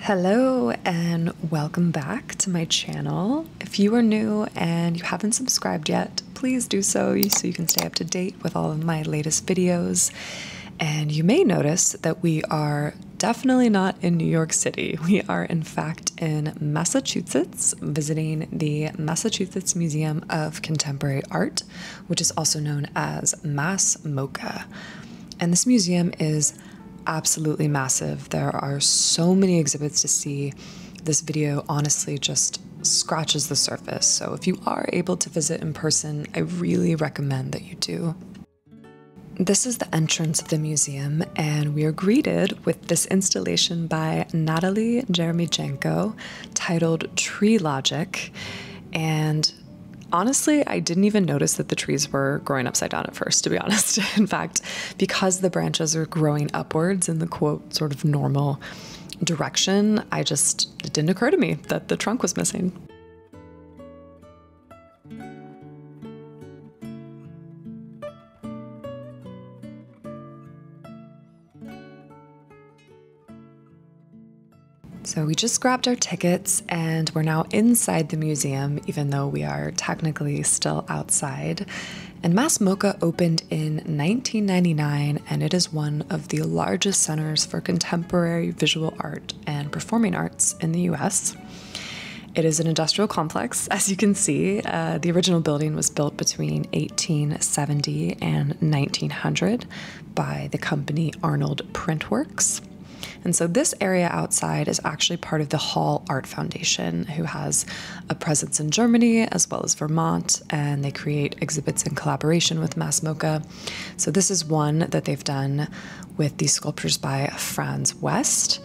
Hello and welcome back to my channel. If you are new and you haven't subscribed yet, please do so so you can stay up to date with all of my latest videos. And you may notice that we are definitely not in New York City. We are in fact in Massachusetts, visiting the Massachusetts Museum of Contemporary Art, which is also known as Mass MoCA. And this museum is absolutely massive. There are so many exhibits to see. This video honestly just scratches the surface. So if you are able to visit in person, I really recommend that you do. This is the entrance of the museum, and we are greeted with this installation by Natalie Jeremijenko titled Tree Logic. And honestly, I didn't even notice that the trees were growing upside down at first, to be honest. In fact, because the branches are growing upwards in the quote sort of normal direction, it didn't occur to me that the trunk was missing. So we just grabbed our tickets and we're now inside the museum, even though we are technically still outside. And Mass MoCA opened in 1999, and it is one of the largest centers for contemporary visual art and performing arts in the US. It is an industrial complex, as you can see. The original building was built between 1870 and 1900 by the company Arnold Printworks. And so this area outside is actually part of the Hall Art Foundation, who has a presence in Germany as well as Vermont, and they create exhibits in collaboration with Mass MoCA. So this is one that they've done with these sculptures by Franz West.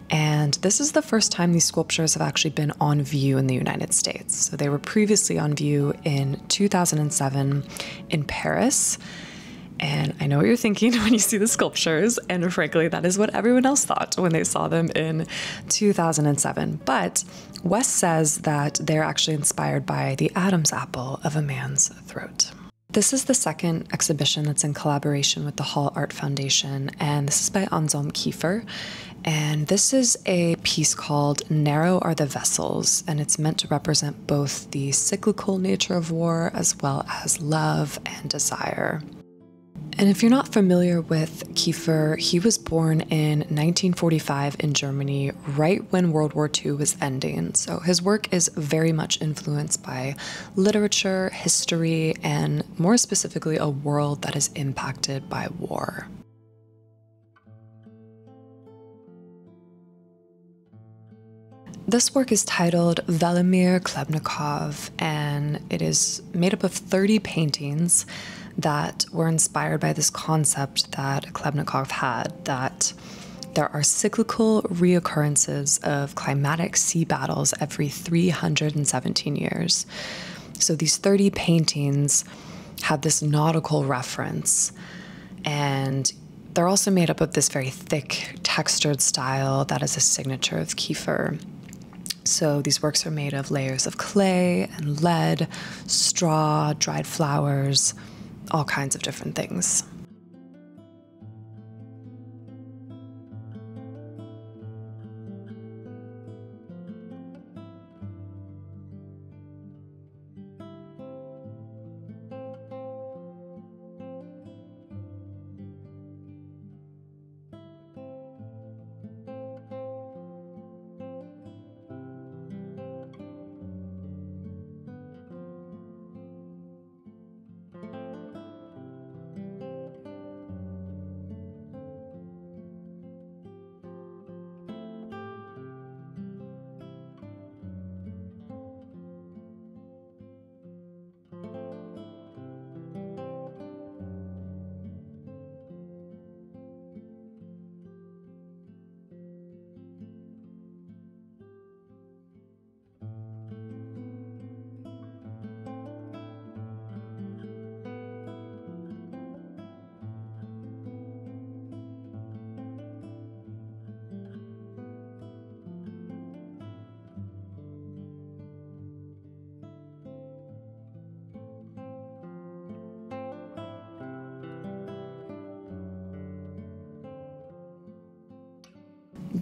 And this is the first time these sculptures have actually been on view in the United States. So they were previously on view in 2007 in Paris. And I know what you're thinking when you see the sculptures, and frankly, that is what everyone else thought when they saw them in 2007. But West says that they're actually inspired by the Adam's apple of a man's throat. This is the second exhibition that's in collaboration with the Hall Art Foundation, and this is by Anselm Kiefer. And this is a piece called Narrow Are the Vessels, and it's meant to represent both the cyclical nature of war as well as love and desire. And if you're not familiar with Kiefer, he was born in 1945 in Germany, right when World War II was ending. So his work is very much influenced by literature, history, and more specifically, a world that is impacted by war. This work is titled Velimir Klebnikov, and it is made up of 30 paintings that were inspired by this concept that Klebnikov had, that there are cyclical reoccurrences of climatic sea battles every 317 years. So these 30 paintings have this nautical reference, and they're also made up of this very thick, textured style that is a signature of Kiefer. So these works are made of layers of clay and lead, straw, dried flowers, all kinds of different things.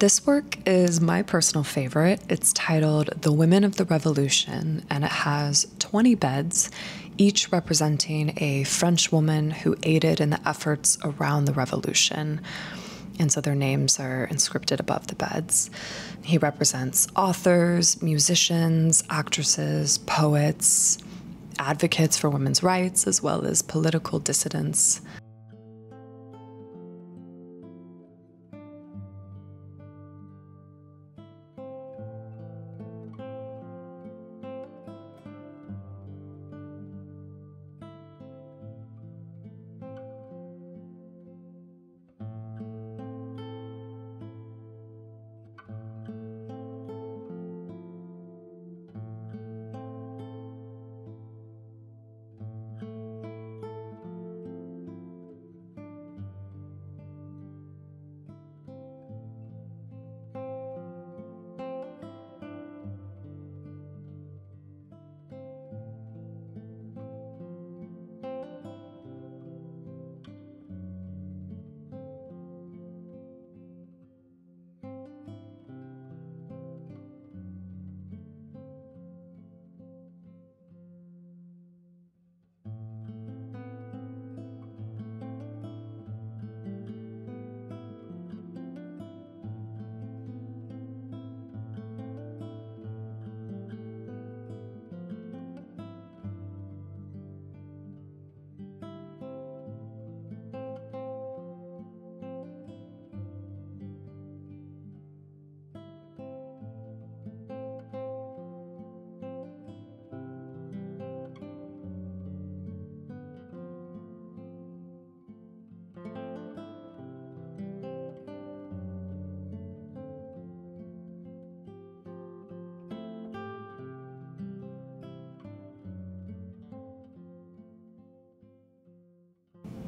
This work is my personal favorite. It's titled The Women of the Revolution, and it has 20 beds, each representing a French woman who aided in the efforts around the revolution. And so their names are inscripted above the beds. He represents authors, musicians, actresses, poets, advocates for women's rights, as well as political dissidents.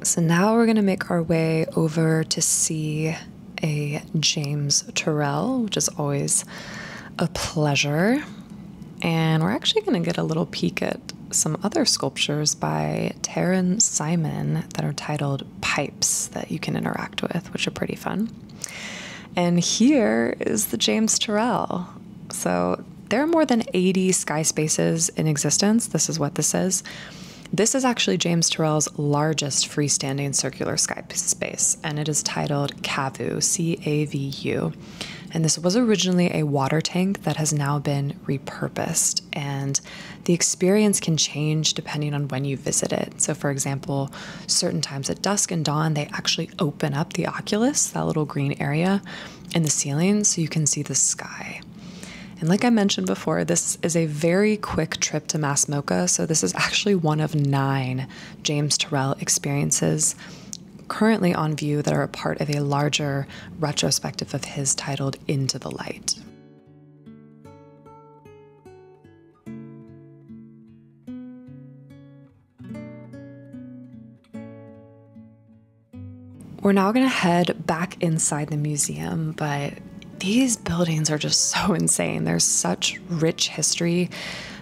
So now we're going to make our way over to see a James Turrell, which is always a pleasure. And we're actually going to get a little peek at some other sculptures by Taryn Simon that are titled Pipes that you can interact with, which are pretty fun. And here is the James Turrell. So there are more than 80 sky spaces in existence. This is what this is. This is actually James Turrell's largest freestanding circular sky space, and it is titled Cavu, C-A-V-U. And this was originally a water tank that has now been repurposed, and the experience can change depending on when you visit it. So for example, certain times at dusk and dawn, they actually open up the oculus, that little green area in the ceiling, so you can see the sky. And like I mentioned before, this is a very quick trip to Mass MoCA, so this is actually one of 9 James Turrell experiences currently on view that are a part of a larger retrospective of his titled Into the Light. We're now going to head back inside the museum, but these buildings are just so insane. There's such rich history.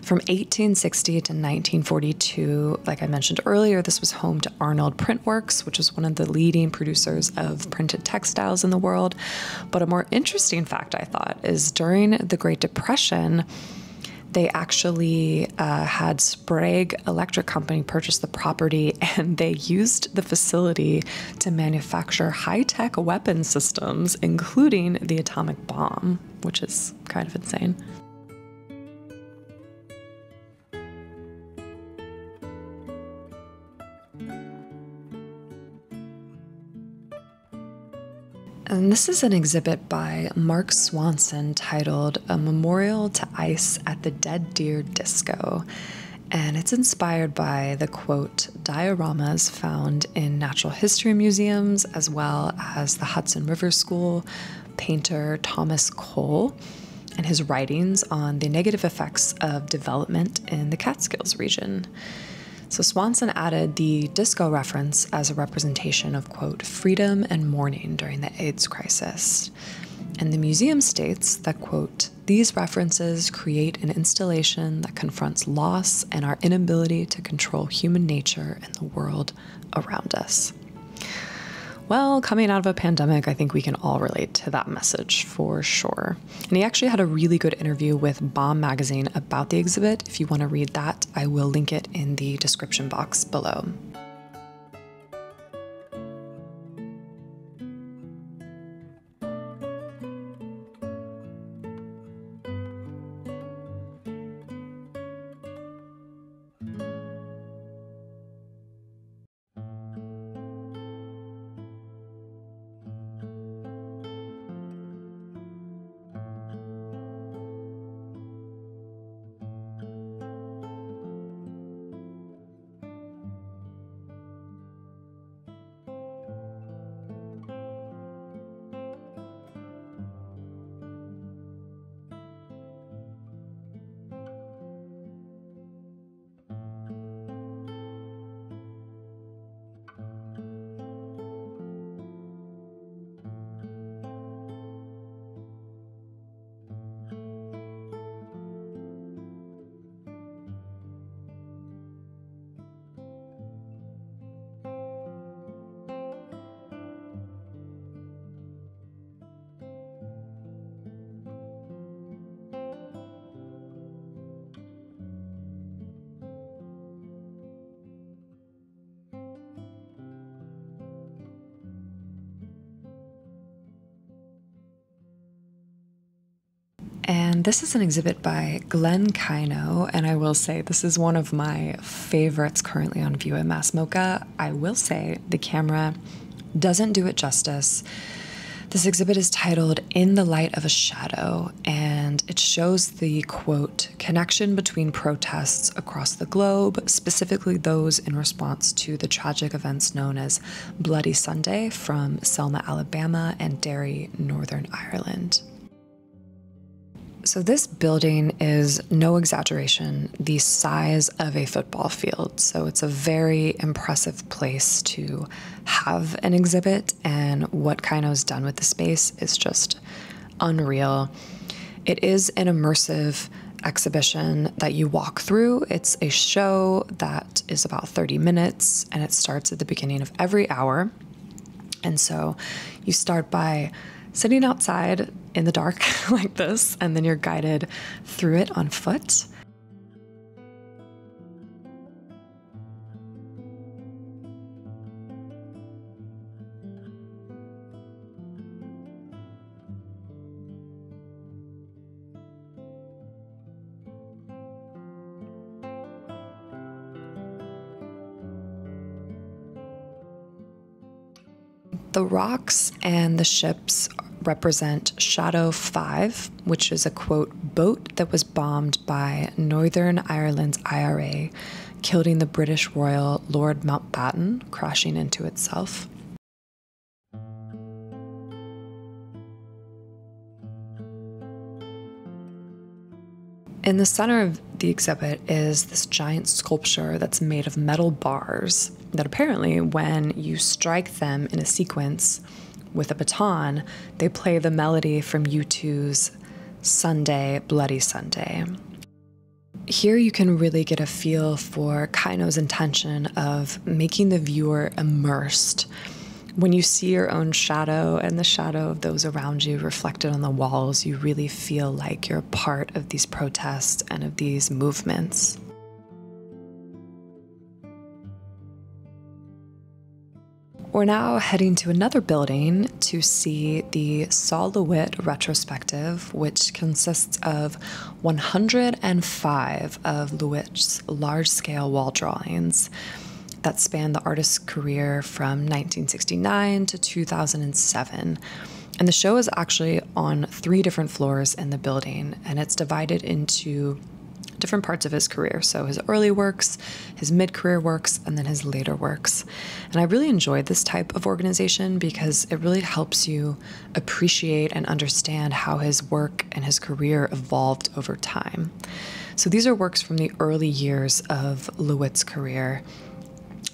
From 1860 to 1942, like I mentioned earlier, this was home to Arnold Print Works, which is one of the leading producers of printed textiles in the world. But a more interesting fact, I thought, is during the Great Depression, they actually had Sprague Electric Company purchase the property, and they used the facility to manufacture high-tech weapon systems, including the atomic bomb, which is kind of insane. And this is an exhibit by Marc Swanson titled A Memorial to Ice at the Dead Deer Disco. And it's inspired by the, quote, dioramas found in natural history museums, as well as the Hudson River School painter Thomas Cole and his writings on the negative effects of development in the Catskills region. So Swanson added the disco reference as a representation of, quote, freedom and mourning during the AIDS crisis. And the museum states that, quote, these references create an installation that confronts loss and our inability to control human nature and the world around us. well, coming out of a pandemic, I think we can all relate to that message for sure. And he actually had a really good interview with Bomb Magazine about the exhibit. If you want to read that, I will link it in the description box below. And this is an exhibit by Kaino, and I will say this is one of my favorites currently on view at Mass MoCA. I will say the camera doesn't do it justice. This exhibit is titled In the Light of a Shadow, and it shows the, quote, connection between protests across the globe, specifically those in response to the tragic events known as Bloody Sunday from Selma, Alabama, and Derry, Northern Ireland. So this building is, no exaggeration, the size of a football field. So it's a very impressive place to have an exhibit, and what Kaino's done with the space is just unreal. It is an immersive exhibition that you walk through. It's a show that is about 30 minutes, and it starts at the beginning of every hour. And so you start by sitting outside in the dark like this, and then you're guided through it on foot. The rocks and the ships represent Shadow 5, which is a, quote, boat that was bombed by Northern Ireland's IRA, killing the British Royal Lord Mountbatten, crashing into itself. In the center of the exhibit is this giant sculpture that's made of metal bars that apparently, when you strike them in a sequence with a baton, they play the melody from U2's Sunday, Bloody Sunday. Here you can really get a feel for Kaino's intention of making the viewer immersed. When you see your own shadow and the shadow of those around you reflected on the walls, you really feel like you're a part of these protests and of these movements. We're now heading to another building to see the LeWitt retrospective, which consists of 105 of LeWitt's large-scale wall drawings that span the artist's career from 1969 to 2007. And the show is actually on 3 different floors in the building, and it's divided into different parts of his career. So his early works, his mid-career works, and then his later works. And I really enjoyed this type of organization because it really helps you appreciate and understand how his work and his career evolved over time. So these are works from the early years of LeWitt's career.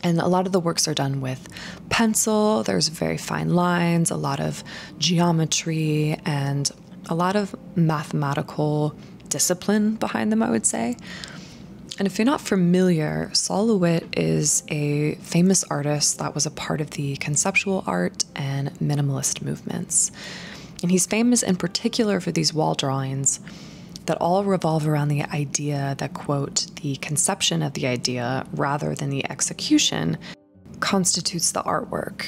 And a lot of the works are done with pencil. There's very fine lines, a lot of geometry, and a lot of mathematical discipline behind them, I would say. And if you're not familiar, LeWitt is a famous artist that was a part of the conceptual art and minimalist movements. And he's famous in particular for these wall drawings that all revolve around the idea that, quote, the conception of the idea rather than the execution constitutes the artwork.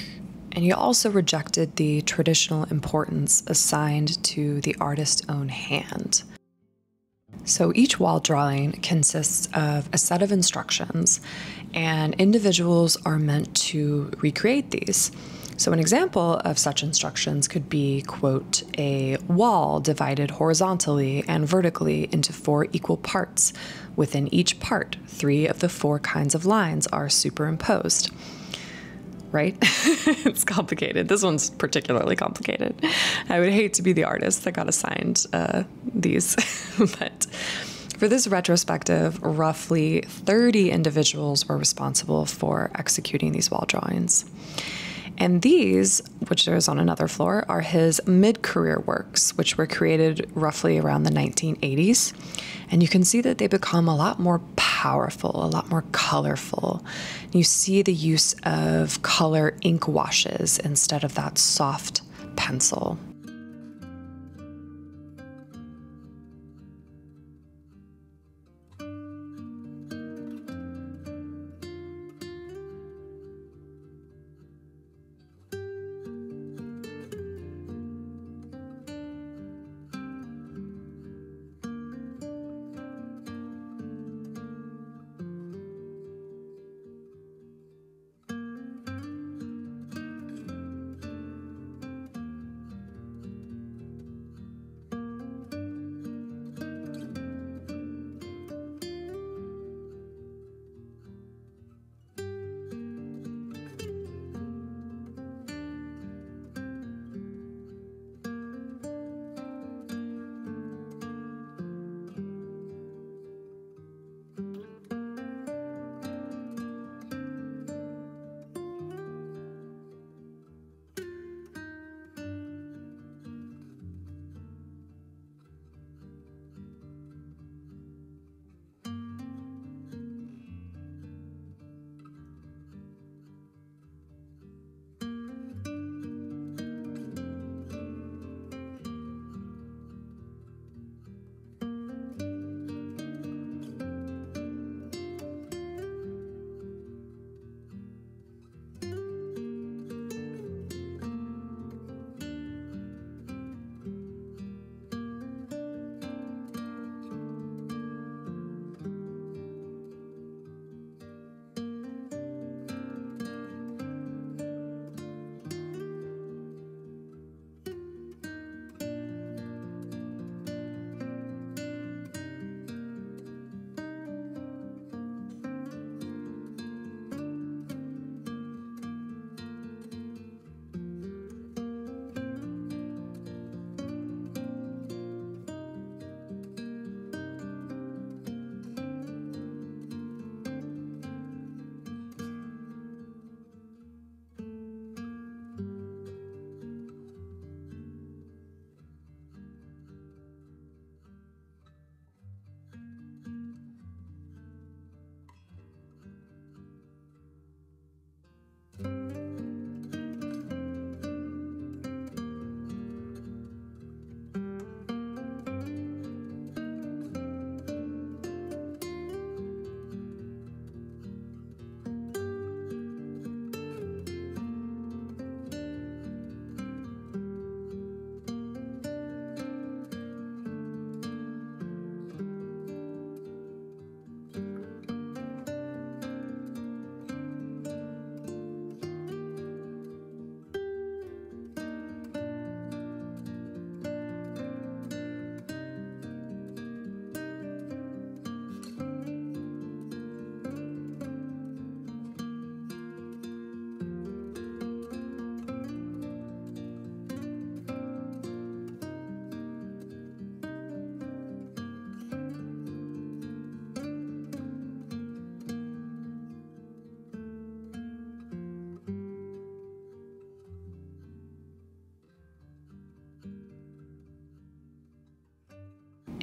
And he also rejected the traditional importance assigned to the artist's own hand. So each wall drawing consists of a set of instructions, and individuals are meant to recreate these. So an example of such instructions could be, quote, a wall divided horizontally and vertically into 4 equal parts. Within each part, 3 of the 4 kinds of lines are superimposed. Right? It's complicated. This one's particularly complicated. I would hate to be the artist that got assigned these. But for this retrospective, roughly 30 individuals were responsible for executing these wall drawings. And these, which there's on another floor, are his mid-career works, which were created roughly around the 1980s. And you can see that they become a lot more powerful, a lot more colorful. You see the use of color ink washes instead of that soft pencil.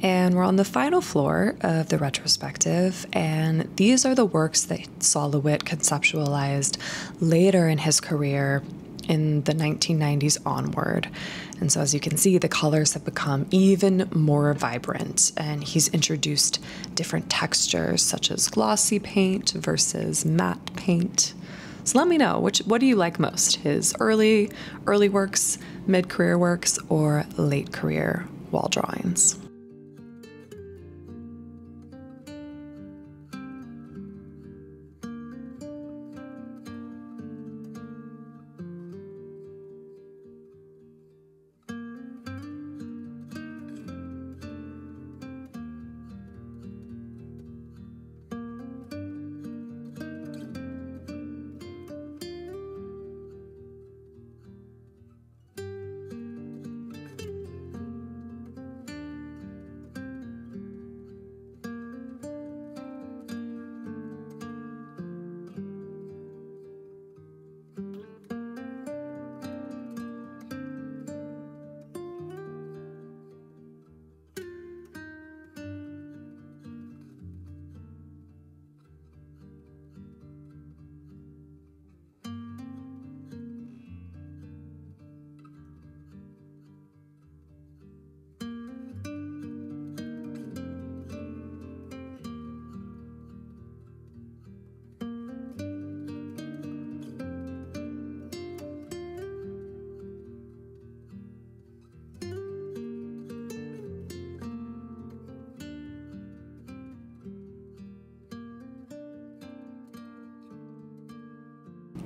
And we're on the final floor of the retrospective, and these are the works that saw LeWitt conceptualized later in his career in the 1990s onward. And so as you can see, the colors have become even more vibrant, and he's introduced different textures such as glossy paint versus matte paint. So let me know, what do you like most? His early works, mid-career works, or late career wall drawings?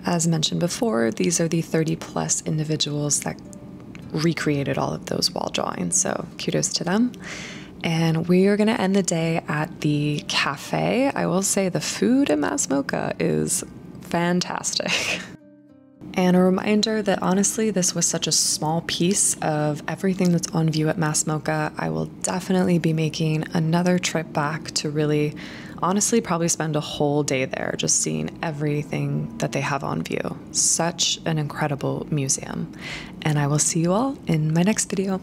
As mentioned before, these are the 30+ individuals that recreated all of those wall drawings, so kudos to them. And we are going to end the day at the cafe. I will say the food at Mass MoCA is fantastic. And a reminder that honestly, this was such a small piece of everything that's on view at Mass MoCA. I will definitely be making another trip back to really, honestly, probably spend a whole day there just seeing everything that they have on view. Such an incredible museum. And I will see you all in my next video.